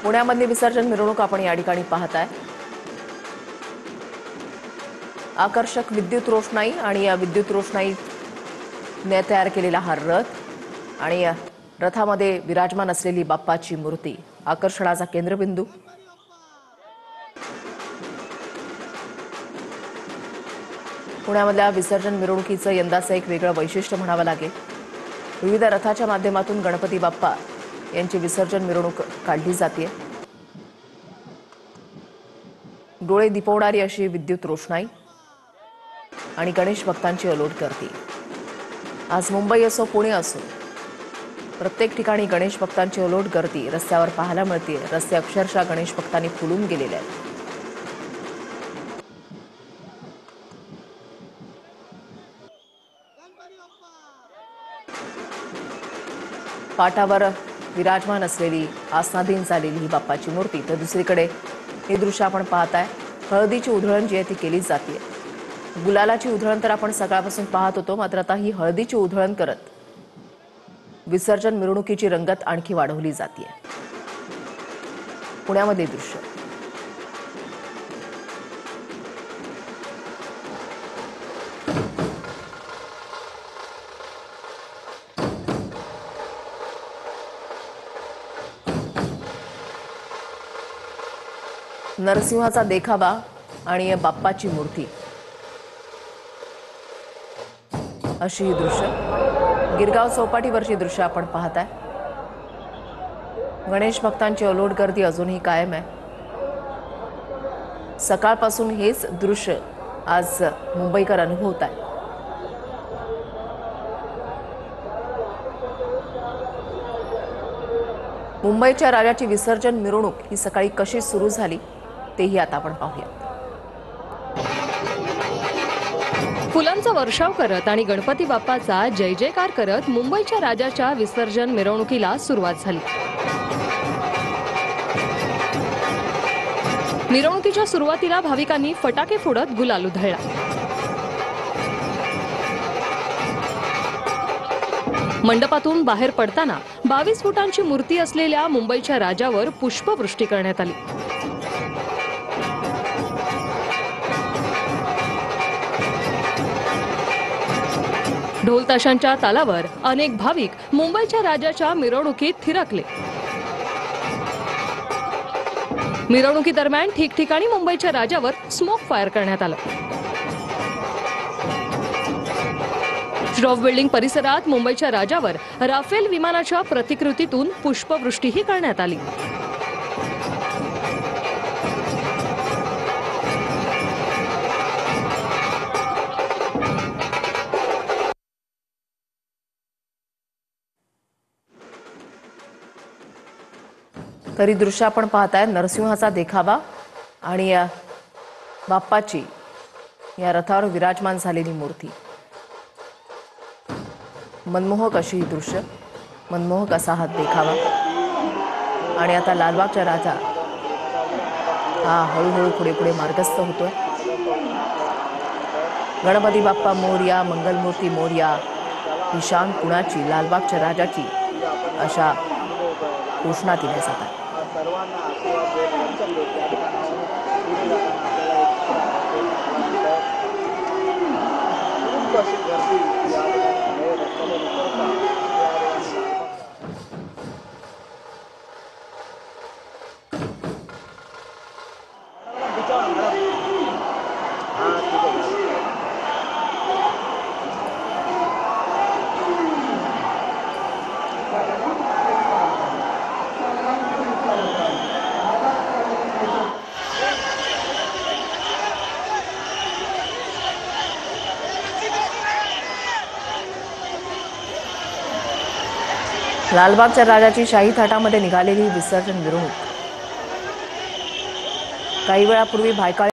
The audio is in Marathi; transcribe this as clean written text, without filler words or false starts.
पुण्यामधली विसर्जन मिरवणूक आपण या ठिकाणी पाहताय। आकर्षक विद्युत रोषणाई आणि या विद्युत रोषणाईने तयार केलेला हा रथ आणि रथामध्ये विराजमान असलेली बाप्पाची मूर्ती आकर्षणाचा केंद्रबिंदू। पुण्यामधल्या विसर्जन मिरवणुकीचं यंदाचं एक वेगळं वैशिष्ट्य म्हणावं लागेल। विविध रथाच्या माध्यमातून गणपती बाप्पा यांची विसर्जन मिरवणूक काढली जाते। डोळे दिपवणारी अशी विद्युत रोषणाई आणि गणेश भक्तांची अलोट गर्दी। आज मुंबई असो पुणे असो प्रत्येक ठिकाणी गणेश भक्तांची अलोट गर्दी रस्त्यावर पाहायला मिळते। रस्ते अक्षरशः गणेश भक्तांनी फुलून गेलेले आहेत। पाटावर विराजमान असलेली आसनाधीन झालेली ही बाप्पाची मूर्ती। तर दुसरीकडे हे दृश्य आपण पाहताय, हळदीची उधळण जी आहे ती केली जाते। गुलालाची उधळण तर आपण सकाळपासून पाहत होतो, मात्र आता ही हळदीची उधळण करत विसर्जन मिरवणुकीची रंगत आणखी वाढवली जाते। पुण्यामध्ये दृश्य नरसिंहाचा देखावा आणि बाप्पाची मूर्ती अशी ही दृश्य गिरगाव चौपाटीवरची दृश्य आपण पाहताय। गणेश भक्तांची अलोट गर्दी अजूनही कायम आहे। सकाळपासून हेच दृश्य आज मुंबईकर अनुभवत आहेत। मुंबईच्या राजाची विसर्जन मिरवणूक ही सकाळी कशी सुरू झाली तेही आता आपण पाहूया। फुलांचा वर्षाव करत आणि गणपती बाप्पाचा जय जयकार करत मुंबईच्या राजाच्या विसर्जन मिरवणुकीला सुरुवात झाली। मिरवणुकीच्या सुरुवातीला भाविकांनी फटाके फोडत गुलाल उधळला। मंडपातून बाहेर पडताना 22 फुटांची मूर्ती असलेल्या मुंबईच्या राजावर पुष्पवृष्टी करण्यात आली। ढोल ताशांच्या तालावर अनेक भाविक मुंबईच्या राजाच्या मिरवणुकीत थिरकले। मिरवणुकीदरम्यान ठिकठिकाणी मुंबईच्या राजावर स्मोक फायर करण्यात आलं। श्रॉफ बिल्डिंग परिसरात मुंबईच्या राजावर राफेल विमानाच्या प्रतिकृतीतून पुष्पवृष्टीही करण्यात आली। तरी दृश्य आपण पाहताय, नरसिंहाचा देखावा आणि बाप्पाची या रथावर विराजमान झालेली मूर्ती। मनमोहक अशी ही दृश्य, मनमोहक असा हा देखावा आणि आता लालबागचा राजा हा हळूहळू पुढे पुढे मार्गस्थ होतोय। गणपती बाप्पा मोरया, मंगलमूर्ती मोरया ही शान पुण्याची लालबागच्या राजाची अशा घोषणा दिल्या जातात। लालबागच्या राजाची शाही थाटामध्ये निघालेली विसर्जन मिरवणूक काही वेळापूर्वी भायखळा